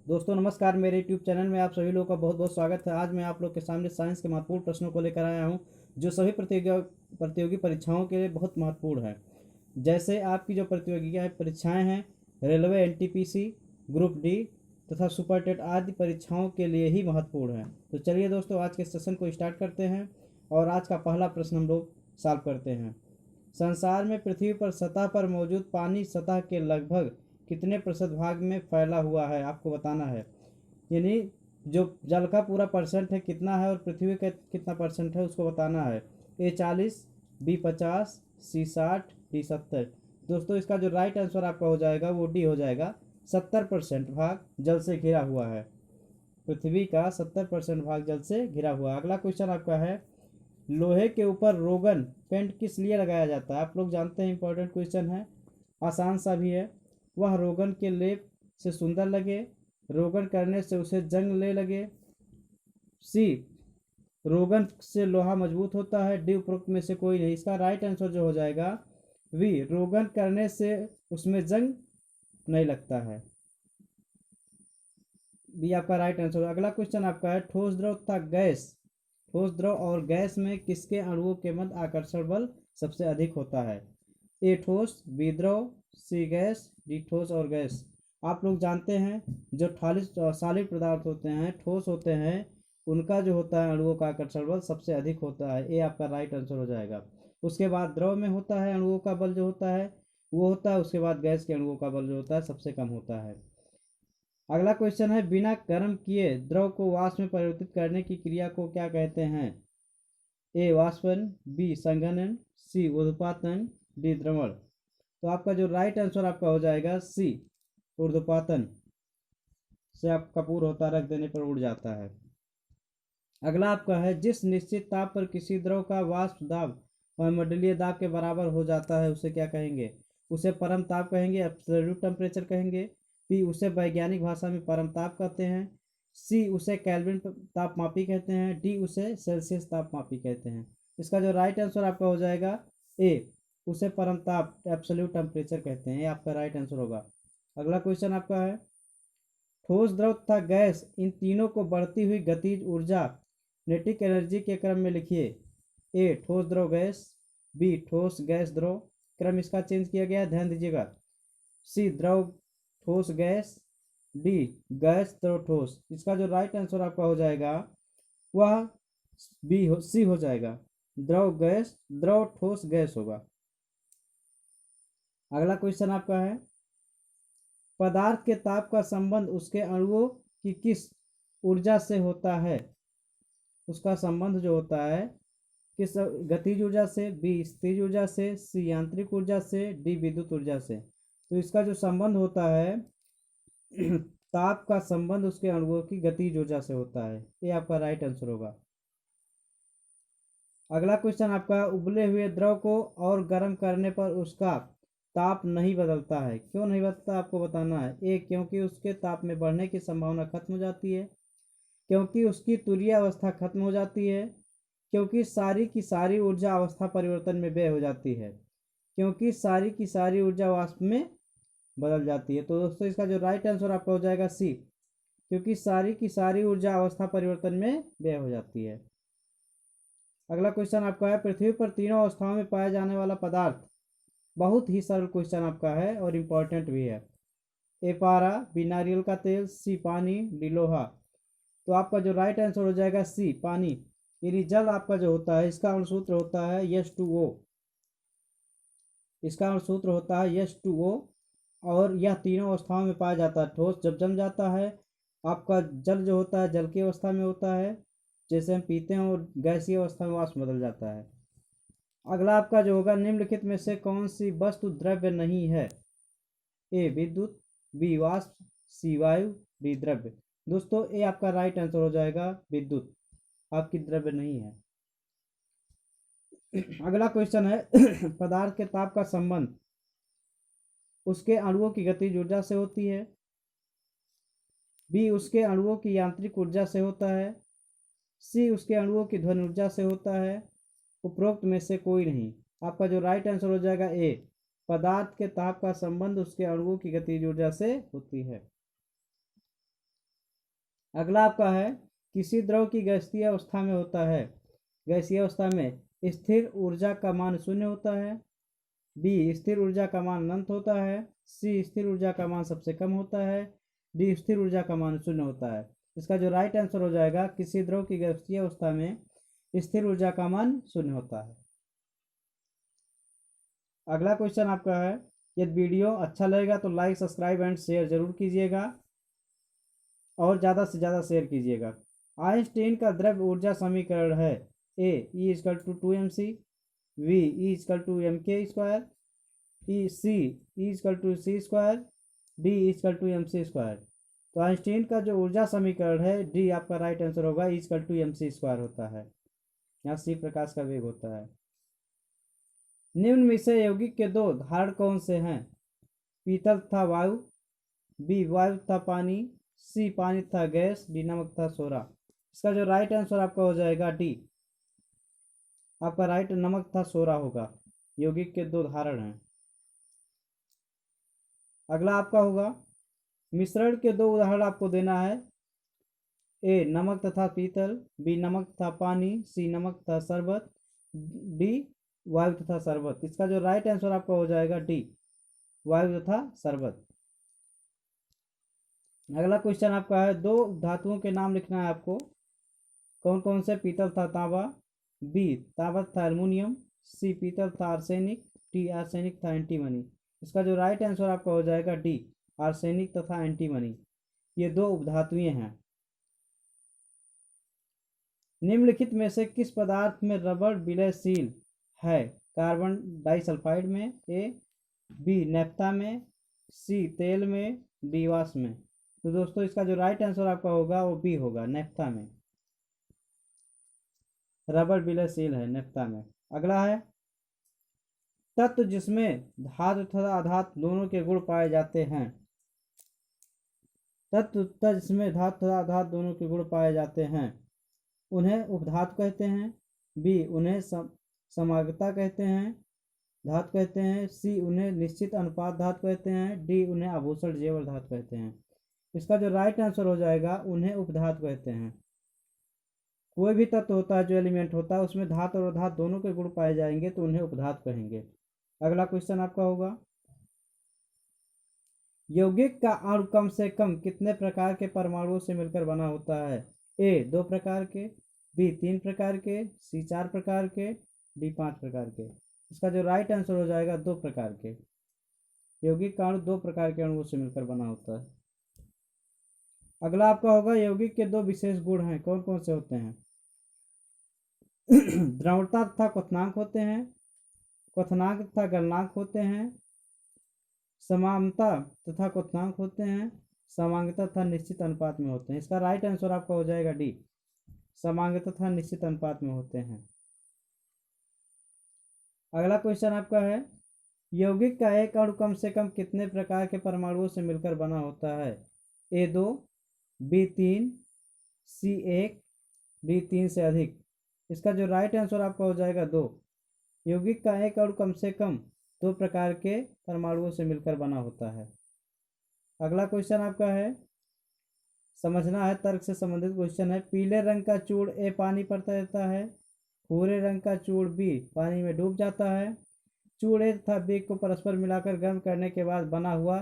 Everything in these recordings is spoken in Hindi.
दोस्तों नमस्कार। मेरे यूट्यूब चैनल में आप सभी लोगों का बहुत बहुत स्वागत है। आज मैं आप लोग के सामने साइंस के महत्वपूर्ण प्रश्नों को लेकर आया हूं, जो सभी प्रतियोगी परीक्षाओं के लिए बहुत महत्वपूर्ण है। जैसे आपकी जो प्रतियोगी परीक्षाएं हैं, रेलवे, एनटीपीसी, ग्रुप डी तथा सुपर टेट आदि परीक्षाओं के लिए ही महत्वपूर्ण है। तो चलिए दोस्तों, आज के सेशन को स्टार्ट करते हैं और आज का पहला प्रश्न हम लोग सॉल्व करते हैं। संसार में पृथ्वी पर सतह पर मौजूद पानी सतह के लगभग कितने प्रतिशत भाग में फैला हुआ है, आपको बताना है। यानी जो जल का पूरा परसेंट है कितना है और पृथ्वी का कितना परसेंट है उसको बताना है। ए 40, बी 50, सी 60, डी 70। दोस्तों इसका जो राइट आंसर आपका हो जाएगा वो डी हो जाएगा। 70% भाग जल से घिरा हुआ है। पृथ्वी का 70% भाग जल से घिरा हुआ है। अगला क्वेश्चन आपका है, लोहे के ऊपर रोगन पेंट किस लिए लगाया जाता है। आप लोग जानते हैं, इंपॉर्टेंट क्वेश्चन है, आसान सा भी है। वह रोगन के लेप से सुंदर लगे, रोगन करने से उसे जंग ले लगे, सी रोगन से लोहा मजबूत होता है, डी उपरोक्त में से कोई नहीं। इसका राइट आंसर जो हो जाएगा वी, रोगन करने से उसमें जंग नहीं लगता है। बी आपका राइट आंसर। अगला क्वेश्चन आपका है, ठोस द्रव तथा गैस, ठोस द्रव और गैस में किसके अणुओं के मध्य आकर्षण बल सबसे अधिक होता है। ए ठोस, बी द्रव, सी गैस, डी ठोस और गैस। आप लोग जानते हैं जो सॉलिड पदार्थ होते हैं, ठोस होते हैं, उनका जो होता है अणुओं का आकर्षण बल सबसे अधिक होता है। ए आपका राइट आंसर हो जाएगा। उसके बाद द्रव में होता है अणुओं का बल जो होता है वो होता है, उसके बाद गैस के अणुओं का बल जो होता है सबसे कम होता है। अगला क्वेश्चन है, बिना गर्म किए द्रव को वाष्प में परिवर्तित करने की क्रिया को क्या कहते हैं। ए वाष्पन, बी संघनन, सी ऊर्ध्वपातन, डी द्रवण। तो आपका जो राइट आंसर आपका हो जाएगा सी ऊर्ध्वपातन से आप कपूर होता रख देने पर उड़ जाता है। अगला आपका है, जिस निश्चित ताप पर किसी द्रव का वाष्प दाब वायुमंडलीय दाब के बराबर हो जाता है उसे क्या कहेंगे। उसे परम ताप कहेंगे, एब्सोल्यूट टेम्परेचर कहेंगे, बी उसे वैज्ञानिक भाषा में परम ताप कहते हैं, सी उसे केल्विन तापमापी कहते हैं, डी उसे सेल्सियस तापमापी कहते हैं। इसका जो राइट आंसर आपका हो जाएगा ए, उसे परम ताप एब्सोल्यूट टेम्परेचर कहते हैं। ये आपका राइट आंसर होगा। अगला क्वेश्चन आपका है, ठोस द्रव तथा गैस इन तीनों को बढ़ती हुई गतिज ऊर्जा नेटिक एनर्जी के क्रम में लिखिए। ए ठोस द्रव गैस, बी ठोस गैस द्रव, क्रम इसका चेंज किया गया है, ध्यान दीजिएगा। सी द्रव ठोस गैस, डी गैस द्रव ठोस। इसका जो राइट आंसर आपका हो जाएगा वह सी हो जाएगा, द्रव गैस द्रव ठोस गैस होगा। अगला क्वेश्चन आपका है, पदार्थ के ताप का संबंध उसके अणुओं की किस ऊर्जा से होता है। उसका संबंध जो होता है किस गतिज ऊर्जा से, बी स्थिर ऊर्जा से, सी यांत्रिक ऊर्जा से, डी विद्युत ऊर्जा से। तो इसका जो संबंध होता है ताप का संबंध उसके अणुओं की गतिज ऊर्जा से होता है। ये आपका राइट आंसर होगा। अगला क्वेश्चन आपका, उबले हुए द्रव को और गर्म करने पर उसका ताप नहीं बदलता है। क्यों नहीं बदलता आपको बताना है। ए क्योंकि उसके ताप में बढ़ने की संभावना खत्म हो जाती है, क्योंकि उसकी तुरीय अवस्था खत्म हो जाती है, क्योंकि सारी की सारी ऊर्जा अवस्था परिवर्तन में व्यय हो जाती है, क्योंकि सारी की सारी ऊर्जा वाष्प में बदल जाती है। तो दोस्तों इसका जो राइट आंसर आपका हो जाएगा सी, क्योंकि सारी की सारी ऊर्जा अवस्था परिवर्तन में व्यय हो जाती है। अगला क्वेश्चन आपका है, पृथ्वी पर तीनों अवस्थाओं में पाया जाने वाला पदार्थ। बहुत ही सरल क्वेश्चन आपका है और इम्पोर्टेंट भी है। ए पारा, बी नारियल का तेल, सी पानी, डी लोहा। तो आपका जो राइट आंसर हो जाएगा सी पानी। यानी जल आपका जो होता है इसका अणुसूत्र होता है H2O। इसका अणुसूत्र होता है H2O और यह तीनों अवस्थाओं में पाया जाता है। ठोस जब जम जाता है, आपका जल जो होता है जल की अवस्था में होता है जैसे हम पीते हैं, और गैसीय अवस्था में वाष्प बदल जाता है। अगला आपका जो होगा, निम्नलिखित में से कौन सी वस्तु द्रव्य नहीं है। ए विद्युत, बी वाष्प, सी वायु, डी द्रव्य। दोस्तों ए आपका राइट आंसर हो जाएगा, विद्युत आपकी द्रव्य नहीं है। अगला क्वेश्चन है पदार्थ के ताप का संबंध उसके अणुओं की गतिज ऊर्जा से होती है, बी उसके अणुओं की यांत्रिक ऊर्जा से होता है, सी उसके अणुओं की ध्वनि ऊर्जा से होता है, उपरोक्त में से कोई नहीं। आपका जो राइट आंसर हो जाएगा ए, पदार्थ के ताप का संबंध उसके अणुओं की गतिज ऊर्जा से होती है। अगला आपका है किसी द्रव की गैसीय अवस्था में होता है, गैसीय अवस्था में स्थिर ऊर्जा का मान 0 होता है, बी स्थिर ऊर्जा का मान अनंत होता है, सी स्थिर ऊर्जा का मान सबसे कम होता है, डी स्थिर ऊर्जा का मान 0 होता है। इसका जो राइट आंसर हो जाएगा किसी द्रव की गैसीय अवस्था में स्थिर ऊर्जा का मान 0 होता है। अगला क्वेश्चन आपका है, यदि वीडियो अच्छा लगेगा तो लाइक सब्सक्राइब एंड शेयर जरूर कीजिएगा और ज़्यादा से ज़्यादा शेयर कीजिएगा। आइंस्टीन का द्रव्य ऊर्जा समीकरण है A E equal to 2mc, V E equal to mk square, E C E equal to C square, D equal to mc square. तो आइंस्टीन का जो ऊर्जा समीकरण है डी आपका राइट आंसर होगा, E equal to mc square होता है। यहाँ सी प्रकाश का वेग होता है। निम्न में से यौगिक के दो धारण कौन से हैं? पीतल तथा वायु, बी वायु तथा पानी, सी पानी तथा गैस, डी नमक तथा सोडा। इसका जो राइट आंसर आपका हो जाएगा डी, आपका राइट नमक तथा सोडा होगा। यौगिक के दो धारण हैं। अगला आपका होगा मिश्रण के दो उदाहरण आपको देना है, ए नमक तथा पीतल, बी नमक तथा पानी, सी नमक तथा शरबत, डी वायु तथा शरबत। इसका जो राइट आंसर आपका हो जाएगा डी, वायु तथा शरबत। अगला क्वेश्चन आपका है, दो धातुओं के नाम लिखना है आपको, कौन कौन से? पीतल तथा तांबा, बी तांबा तथा एल्युमिनियम, सी पीतल तथा आर्सेनिक, डी आर्सेनिक तथा एंटीमनी। इसका जो राइट आंसर आपका हो जाएगा डी, आर्सेनिक तथा एंटीमनी। ये दो उपधातुएं हैं। निम्नलिखित में से किस पदार्थ में रबड़ विलयशील है? कार्बन डाइसल्फाइड में, ए, बी नैफ्था में, सी तेल में, डी वाष्प में। तो दोस्तों इसका जो राइट आंसर आपका होगा वो बी होगा, नैफ्था में। रबड़ विलयशील है नैफ्था में। अगला है तत्व जिसमें धातु तथा अधातु दोनों के गुण पाए जाते हैं। तत्व जिसमें धातु तथा अधातु दोनों के गुण पाए जाते हैं, उन्हें उपधातु कहते हैं, बी उन्हें समागता कहते हैं, धातु कहते हैं, सी उन्हें निश्चित अनुपात धातु कहते हैं, डी उन्हें आभूषण जेवर धातु कहते हैं। इसका जो राइट आंसर हो जाएगा उन्हें उपधातु कहते हैं। कोई भी तत्व होता है, जो एलिमेंट होता है, उसमें धातु और अधातु दोनों के गुण पाए जाएंगे तो उन्हें उपधातु कहेंगे। अगला क्वेश्चन आपका होगा, यौगिक का अणु कम से कम कितने प्रकार के परमाणुओं से मिलकर बना होता है? ए 2 प्रकार के, बी 3 प्रकार के, सी 4 प्रकार के, डी 5 प्रकार के। इसका जो राइट आंसर हो जाएगा 2 प्रकार के। यौगिक का अणु 2 प्रकार के अणुओं से मिलकर बना होता है। अगला आपका होगा, यौगिक के दो विशेष गुण हैं, कौन कौन से होते हैं? द्रवणता तथा क्वथनांक होते हैं, क्वथनांक तथा गलनांक होते हैं, समानता तथा क्वथनांक होते हैं, समांगता तथा निश्चित अनुपात में होते हैं। इसका राइट आंसर आपका हो जाएगा डी, समांगता तथा निश्चित अनुपात में होते हैं। अगला क्वेश्चन आपका है, यौगिक का एक अणु कम से कम कितने प्रकार के परमाणुओं से मिलकर बना होता है? ए 2, बी 3, सी 1, डी 3 से अधिक। इसका जो राइट आंसर आपका हो जाएगा 2। यौगिक का एक अणु कम से कम 2 प्रकार के परमाणुओं से मिलकर बना होता है। अगला क्वेश्चन आपका है, समझना है, तर्क से संबंधित क्वेश्चन है। पीले रंग का चूर्ण ए पानी पर तैरता है, भूरे रंग का चूर्ण बी पानी में डूब जाता है। चूर्ण ए तथा बी को परस्पर मिलाकर गर्म करने के बाद बना हुआ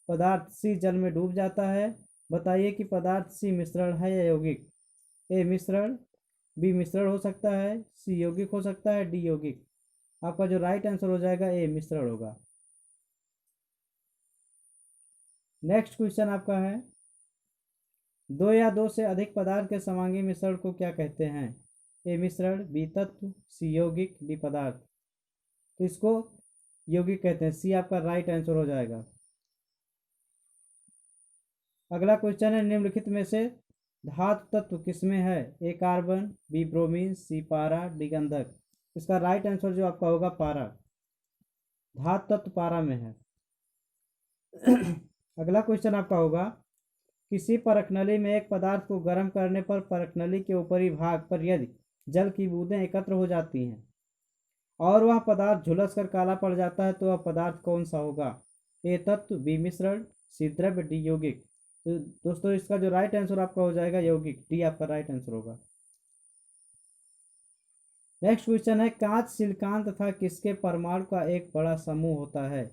पदार्थ सी जल में डूब जाता है। बताइए कि पदार्थ सी मिश्रण है या यौगिक? ए मिश्रण, बी मिश्रण हो सकता है, सी यौगिक हो सकता है, डी यौगिक। आपका जो राइट आंसर हो जाएगा ए मिश्रण होगा। नेक्स्ट क्वेश्चन आपका है, 2 या 2 से अधिक पदार्थ के समांगी मिश्रण को क्या कहते हैं? ए मिश्रण, बी तत्व, सी यौगिक, डी पदार्थ। तो इसको यौगिक कहते हैं, सी आपका राइट आंसर हो जाएगा। अगला क्वेश्चन है, निम्नलिखित में से धातु तत्व किसमें है? ए कार्बन, बी ब्रोमीन, सी पारा, डी गंधक। इसका राइट आंसर जो आपका होगा पारा, धातु तत्व पारा में है। अगला क्वेश्चन आपका होगा, किसी परखनली में एक पदार्थ को गर्म करने पर परखनली के ऊपरी भाग पर यदि जल की बूंदें एकत्र हो जाती हैं और वह पदार्थ झुलस कर काला पड़ जाता है तो वह पदार्थ कौन सा होगा? ए तत्व, बी मिश्रण, सी द्रव्य, डी यौगिक। तो दोस्तों इसका जो राइट आंसर आपका हो जाएगा यौगिक, डी आपका राइट आंसर होगा। नेक्स्ट क्वेश्चन है, कांच सिलिकॉन तथा किसके परमाणु का एक बड़ा समूह होता है?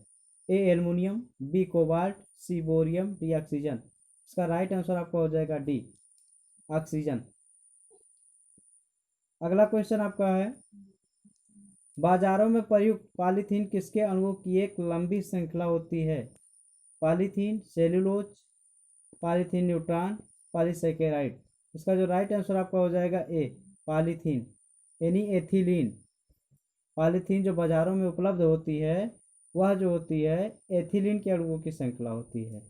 ए एल्युमिनियम, बी कोबाल्ट, सी बोरियम, डी ऑक्सीजन। इसका राइट आंसर आपका हो जाएगा डी ऑक्सीजन। अगला क्वेश्चन आपका है, बाजारों में प्रयुक्त पॉलीथीन किसके अणुओं की एक लंबी श्रृंखला होती है? Polythene, cellulose, polythene neutron, polysaccharide. इसका जो राइट आंसर आपका हो जाएगा ए पॉलीथीन यानी एथिलीन। पॉलीथीन जो बाजारों में उपलब्ध होती है वह जो होती है एथिलीन के अणुओं की श्रृंखला होती है।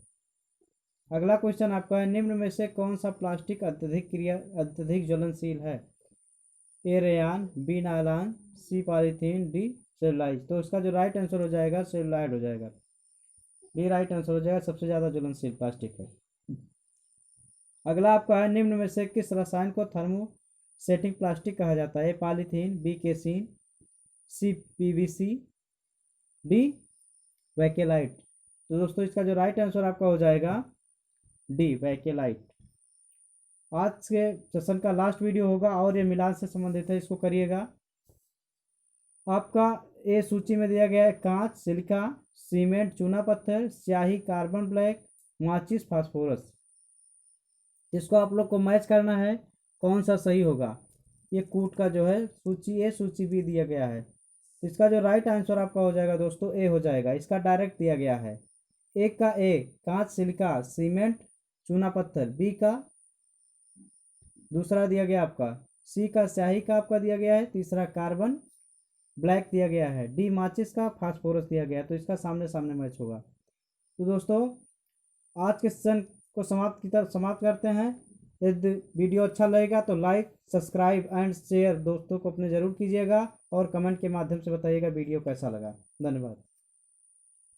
अगला क्वेश्चन आपका है, निम्न में से कौन सा प्लास्टिक अत्यधिक ज्वलनशील है? ए रेयान, बी नायलॉन, सी पॉलीथीन, डी सेलुलाइड। तो इसका जो राइट आंसर हो जाएगा सेलुलाइड हो जाएगा, डी राइट आंसर हो जाएगा, सबसे ज्यादा ज्वलनशील प्लास्टिक है। अगला आपका है, निम्न में से किस रसायन को थर्मोसेटिंग प्लास्टिक कहा जाता है? पॉलीथीन, बी केसिन, सी पीवीसी, डी वैकेलाइट। तो दोस्तों इसका जो राइट आंसर आपका हो जाएगा डी वैकेलाइट। आज के सेशन का लास्ट वीडियो होगा और ये मिलान से संबंधित है, इसको करिएगा। आपका ये सूची में दिया गया है, कांच, सिलिका, सीमेंट, चूना पत्थर, स्याही, कार्बन ब्लैक, माचिस, फास्फोरस। इसको आप लोग को मैच करना है कौन सा सही होगा। ये कूट का जो है सूची ए, सूची बी दिया गया है। इसका जो राइट आंसर आपका हो जाएगा दोस्तों ए हो जाएगा, इसका डायरेक्ट दिया गया है। एक का ए कांच, सिलिका, सीमेंट, चूना पत्थर, बी का दूसरा दिया गया आपका, सी का स्याही का आपका दिया गया है, तीसरा कार्बन ब्लैक दिया गया है, डी माचिस का, फास्फोरस दिया गया है। तो इसका सामने सामने मैच होगा। तो दोस्तों आज के सेशन को समाप्त करते हैं। यदि वीडियो अच्छा लगेगा तो लाइक, सब्सक्राइब एंड शेयर दोस्तों को अपने ज़रूर कीजिएगा और कमेंट के माध्यम से बताइएगा वीडियो कैसा लगा। धन्यवाद।